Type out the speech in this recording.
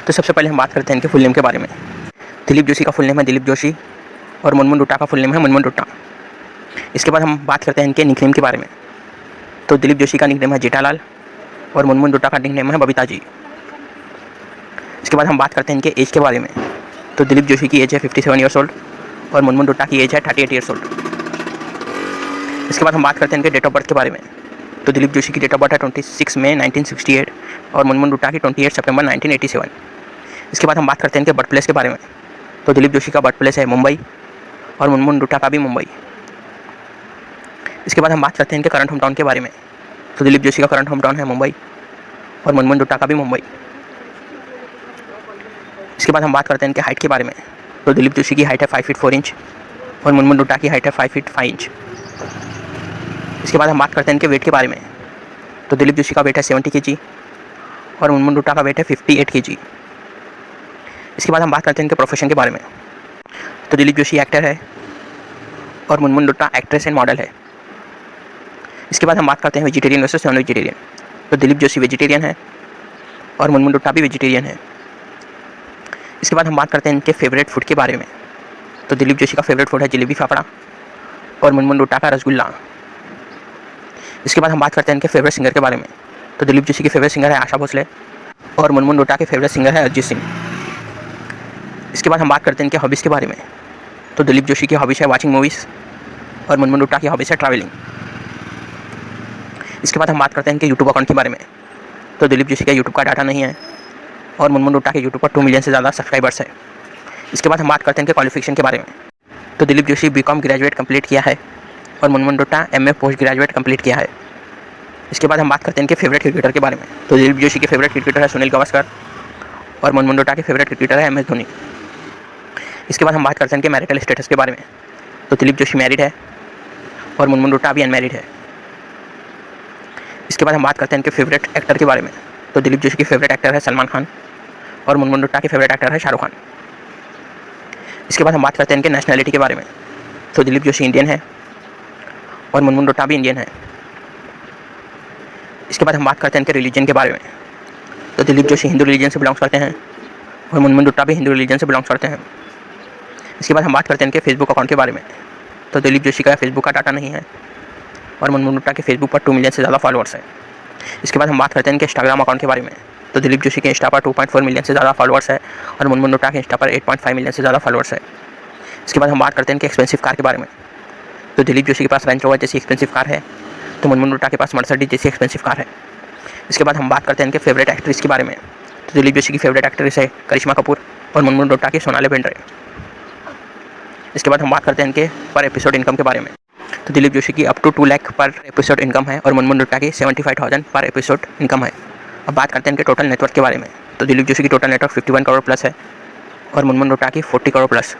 तो सबसे पहले हम बात करते हैं इनके फुल नेम के बारे में। दिलीप जोशी का फुल नेम है दिलीप जोशी और मुनमुन डुट्टा का फुल नेम है मुनमुन डुट्टा। इसके बाद हम बात करते हैं इनके निकनेम के बारे में। तो दिलीप जोशी का निकनेम है जेठालाल और मुनमुन डुट्टा का निकनेम है बबीता जी। इसके बाद हम बात करते हैं इनके एज के बारे में। तो दिलीप जोशी की एज है 57 ईयर्स ओल्ड और मुनमुन डुट्टा की एज है 38 ईयर्स ओल्ड। इसके बाद हम बात करते हैं इनके डेट ऑफ बर्थ के बारे में। तो दिलीप जोशी की डेट ऑफ बर्थ है 26 मई 1968 और मुनमुन डुट्टा की 28 सितंबर 1987। इसके बाद हम बात करते हैं इनके बर्थ प्लेस के बारे में। तो दिलीप जोशी का बर्थ प्लेस है मुंबई और मुनमुन डुट्टा का भी मुंबई। इसके बाद हम बात करते हैं इनके करंट होम टाउन के बारे में। तो दिलीप जोशी का करंट होम टाउन है मुंबई और मुनमुन डुट्टा का भी मुंबई। इसके बाद हम बात करते हैं इनके हाइट के बारे में। तो दिलीप जोशी की हाइट है 5 फीट 4 इंच और मुनमुन डुट्टा की हाइट है 5 फीट 5 इंच। इसके बाद हम बात करते हैं इनके वेट के बारे में। तो दिलीप जोशी का वेट है 70 kg और मुनमुन डुट्टा का वेट है 58 kg। इसके बाद हम बात करते हैं इनके प्रोफेशन के बारे में। तो दिलीप जोशी एक्टर है और मुनमुन डुट्टा एक्ट्रेस एंड मॉडल है। इसके बाद हम बात करते हैं वेजिटेरियन वर्सेस नॉन वेजिटेरियन। तो दिलीप जोशी वेजिटेरियन है और मुनमुन डुट्टा भी वेजिटेरियन है। इसके बाद हम बात करते हैं इनके फेवरेट फूड के बारे में। तो दिलीप जोशी का फेवरेट फूड है जलेबी फाफड़ा और मुनमुन डुट्टा का रसगुल्ला। इसके बाद हम बात करते हैं इनके फेवरेट सिंगर के बारे में। तो दिलीप जोशी के फेवरेट सिंगर है आशा भोसले और मुनमुन डुट्टा के फेवरेट सिंगर है अरिजीत सिंह। इसके बाद हम बात करते हैं इनके हॉबीज़ के बारे में। तो दिलीप जोशी की हॉबीज़ है वॉचिंग मूवीज़ और मुनमुन डुट्टा की हॉबीज़ है ट्रैवलिंग। इसके बाद हम बात करते हैं इनके यूट्यूब अकाउंट के बारे में। तो दिलीप जोशी का यूट्यूब का डाटा नहीं है और मुनमुन डुट्टा के यूट्यूब पर 2 मिलियन से ज़्यादा सब्सक्राइबर्स है। इसके बाद हम बात करते हैं इनके क्वालिफिकेशन के बारे में। तो Dilip Joshi BCom graduate complete किया है और Munmun Dutta MA post graduate complete किया है। इसके बाद हम बात करते हैं इनके फेवरेट क्रिकेटर के बारे में। तो दिलीप जोशी के फेवरेट क्रिकेटर है सुनील गावस्कर और मुनमुन डुट्टा के फेवरेट क्रिकेटर है MS धोनी। इसके बाद हम बात करते हैं इनके मैरिटल स्टेटस के बारे में। तो दिलीप जोशी मैरिड है और मुनमुन डुट्टा भी अनमैरिड है। इसके बाद हम बात करते हैं इनके फेवरेट एक्टर के बारे में। तो दिलीप जोशी के फेवरेट एक्टर है सलमान खान और मुनमुन डुट्टा के फेवरेट एक्टर है शाहरुख खान। इसके बाद हम बात करते हैं इनके नेशनैलिटी के बारे में। तो दिलीप जोशी इंडियन है और मुनमुन डुट्टा भी इंडियन है। इसके बाद हम बात करते हैं इनके रिलीजन के बारे में। तो दिलीप जोशी हिंदू रिलीजन से बिलोंग्स करते हैं और मुनमुन डुट्टा भी हिंदू रिलीजन से बिलोंग्स करते हैं। इसके बाद हम बात करते हैं इनके फेसबुक अकाउंट के बारे में। तो दिलीप जोशी का फेसबुक का डाटा नहीं है और मुनमुन डुट्टा के फेसबुक पर 2 मिलियन से ज़्यादा फॉलोअर्स हैं। इसके बाद हम बात करते हैं इनके इंस्टाग्राम अकाउंट के बारे में। तो दिलीप जोशी के इंस्टा पर 2.4 मिलियन से ज़्यादा फॉलोअर्स है और मुनमुन डुट्टा के इंस्टा पर 8.5 मिलियन से ज़्यादा फॉलोअर्स है। इसके बाद हम बात करते हैं इनके एक्सपेंसिव कार के बारे में। तो दिलीप जोशी के पास रेंज रोवर जैसी एक्सपेंसिव कार है तो मुनमुन डुट्टा के पास मर्सिडीज जैसी एक्सपेंसिव कार है। इसके बाद हम बात करते हैं इनके फेवरेट एक्ट्रेस के बारे में। तो दिलीप जोशी की फेवरेट एक्ट्रेस है करिश्मा कपूर और मुनमुन डुट्टा की सोनाली बेंद्रे। इसके बाद हम बात करते हैं इनके पर एपिसोड इनकम के बारे में। तो दिलीप जोशी की अप टू 2 लाख पर एपिसोड इनकम है और मुनमुन डुट्टा की 75,000 पर एपिसोड इनकम है। अब बात करते हैं इनके टोटल नेटवर्क के बारे में। तो दिलीप जोशी की टोटल नेटवर्क 51 करोड़ प्लस है और मुनमुन डुट्टा की 40 करोड़ प्लस।